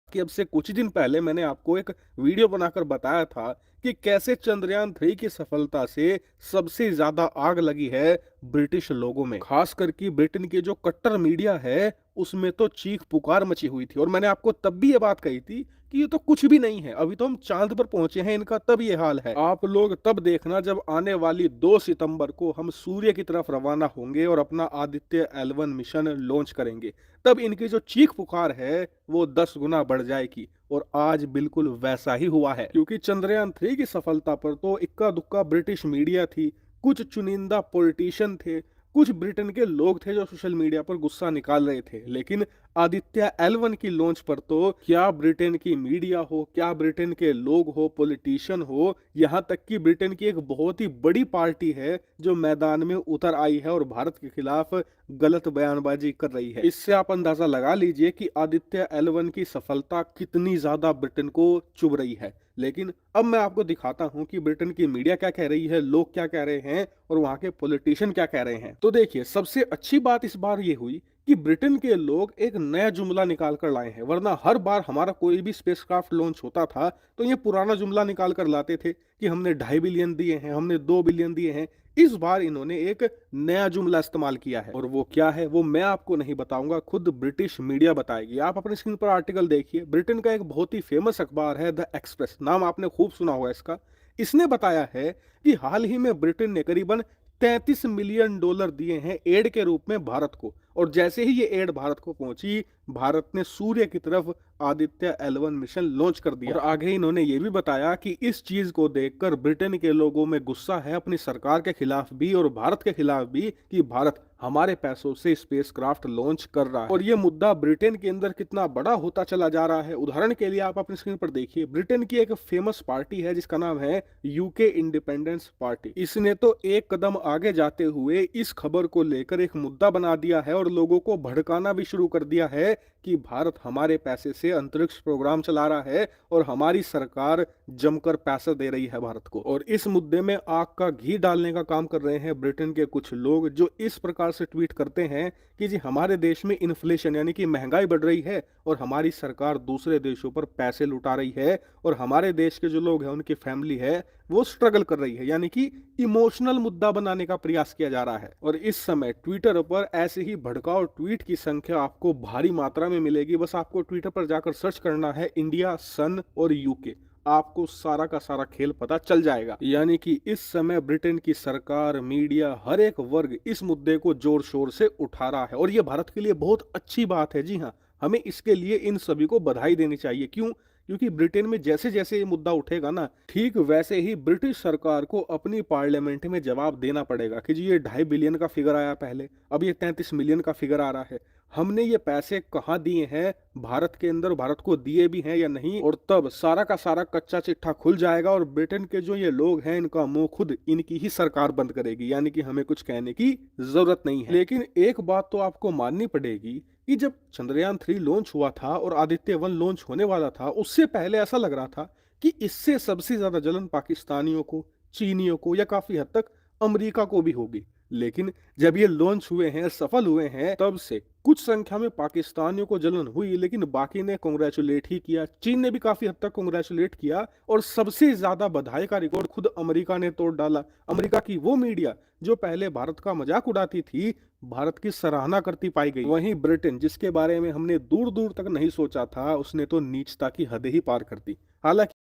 कि अब से कुछ दिन पहले मैंने आपको एक वीडियो बनाकर बताया था कि कैसे चंद्रयान 3 की सफलता से सबसे ज्यादा आग लगी है ब्रिटिश लोगों में। खास करके ब्रिटेन के जो कट्टर मीडिया है उसमें तो चीख पुकार मची हुई थी, और मैंने आपको तब भी ये बात कही थी कि ये तो कुछ भी नहीं है, अभी तो हम चांद पर पहुंचे हैं, इनका तब ये हाल है। आप लोग तब देखना जब आने वाली 2 सितंबर को हम सूर्य की तरफ रवाना होंगे और अपना आदित्य L1 मिशन लॉन्च करेंगे, तब इनकी जो चीख पुकार है वो 10 गुना बढ़ जाएगी। और आज बिल्कुल वैसा ही हुआ है, क्योंकि चंद्रयान 3 की सफलता पर तो इक्का दुक्का ब्रिटिश मीडिया थी, कुछ चुनिंदा पॉलिटिशियन थे, कुछ ब्रिटेन के लोग थे जो सोशल मीडिया पर गुस्सा निकाल रहे थे। लेकिन आदित्य L1 की लॉन्च पर तो क्या ब्रिटेन की मीडिया हो, क्या ब्रिटेन के लोग हो, पॉलिटिशियन हो, यहाँ तक कि ब्रिटेन की एक बहुत ही बड़ी पार्टी है जो मैदान में उतर आई है और भारत के खिलाफ गलत बयानबाजी कर रही है। इससे आप अंदाजा लगा लीजिए कि आदित्य L1 की सफलता कितनी ज्यादा ब्रिटेन को चुभ रही है। लेकिन अब मैं आपको दिखाता हूं कि ब्रिटेन की मीडिया क्या कह रही है, लोग क्या कह रहे हैं और वहां के पॉलिटिशियन क्या कह रहे हैं। तो देखिए, सबसे अच्छी बात इस बार ये हुई कि ब्रिटेन के लोग एक नया जुमला निकाल कर लाए हैं। वरना हर बार हमारा कोई भी स्पेसक्राफ्ट लॉन्च होता था तो ये पुराना जुमला निकाल कर लाते थे कि हमने 2.5 बिलियन दिए हैं, हमने 2 बिलियन दिए हैं। इस बार इन्होंने एक नया जुमला इस्तेमाल किया है, और वो क्या है वो मैं आपको नहीं बताऊंगा, खुद ब्रिटिश मीडिया बताएगी। आप अपनी स्क्रीन पर आर्टिकल देखिए। ब्रिटेन का एक बहुत ही फेमस अखबार है द एक्सप्रेस, नाम आपने खूब सुना होगा इसका। इसने बताया है कि हाल ही में ब्रिटेन ने करीबन $33 मिलियन दिए हैं एड के रूप में भारत को, और जैसे ही ये एड भारत को पहुंची, भारत ने सूर्य की तरफ आदित्य L1 मिशन लॉन्च कर दिया। और आगे इन्होंने ये भी बताया कि इस चीज को देखकर ब्रिटेन के लोगों में गुस्सा है अपनी सरकार के खिलाफ भी और भारत के खिलाफ भी कि भारत हमारे पैसों से स्पेसक्राफ्ट लॉन्च कर रहा है। और ये मुद्दा ब्रिटेन के अंदर कितना बड़ा होता चला जा रहा है, उदाहरण के लिए आप अपनी स्क्रीन पर देखिए। ब्रिटेन की एक फेमस पार्टी है जिसका नाम है यूके इंडिपेंडेंस पार्टी। इसने तो एक कदम आगे जाते हुए इस खबर को लेकर एक मुद्दा बना दिया है और लोगों को भड़काना भी शुरू कर दिया है कि भारत हमारे पैसे से अंतरिक्ष प्रोग्राम चला रहा है और हमारी सरकार जमकर पैसा दे रही है भारत को। और इस मुद्दे में आग का घी डालने का काम कर रहे हैं ब्रिटेन के कुछ लोग, जो इस प्रकार से ट्वीट करते हैं कि जी हमारे देश में इन्फ्लेशन यानी कि महंगाई बढ़ रही है और हमारी सरकार दूसरे देशों पर पैसे लुटा रही है, और हमारे देश के जो लोग हैं उनकी फैमिली है वो स्ट्रगल कर रही है। यानी कि इमोशनल मुद्दा बनाने का प्रयास किया जा रहा है। और इस समय ट्विटर पर ऐसे ही भड़काऊ ट्वीट की संख्या आपको भारी मात्रा में मिलेगी। बस आपको ट्विटर पर जाकर सर्च करना है इंडिया, सन और यूके, आपको सारा का सारा खेल पता चल जाएगा। यानी कि इस समय ब्रिटेन की सरकार, मीडिया, हर एक वर्ग इस मुद्दे को जोर शोर से उठा रहा है, और ये भारत के लिए बहुत अच्छी बात है। जी हाँ, हमें इसके लिए इन सभी को बधाई देनी चाहिए। क्यों? क्योंकि ब्रिटेन में जैसे जैसे ये मुद्दा उठेगा ना, ठीक वैसे ही ब्रिटिश सरकार को अपनी पार्लियामेंट में जवाब देना पड़ेगा कि जी ये 2.5 बिलियन का फिगर आया पहले, अब ये 33 मिलियन का फिगर आ रहा है, हमने ये पैसे कहाँ दिए हैं भारत के अंदर, भारत को दिए भी हैं या नहीं। और तब सारा का सारा कच्चा चिट्ठा खुल जाएगा और ब्रिटेन के जो ये लोग हैं इनका मुंह खुद इनकी ही सरकार बंद करेगी। यानी कि हमें कुछ कहने की जरूरत नहीं है। लेकिन एक बात तो आपको माननी पड़ेगी कि जब चंद्रयान 3 लॉन्च हुआ था और आदित्य 1 लॉन्च होने वाला था, उससे पहले ऐसा लग रहा था कि इससे सबसे ज्यादा जलन पाकिस्तानियों को, चीनियों को या काफी हद तक अमेरिका को भी होगी। लेकिन जब ये लॉन्च हुए हैं, सफल हुए हैं, तब से कुछ संख्या में पाकिस्तानियों को जलन हुई, लेकिन बाकी ने कांग्रेचुलेट ही किया। चीन ने भी काफी हद तक कांग्रेचुलेट किया, और सबसे ज्यादा बधाई का रिकॉर्ड खुद अमेरिका ने तोड़ डाला। अमेरिका की वो मीडिया जो पहले भारत का मजाक उड़ाती थी, भारत की सराहना करती पाई गई। वहीं ब्रिटेन, जिसके बारे में हमने दूर दूर तक नहीं सोचा था, उसने तो नीचता की हद ही पार कर दी। हालांकि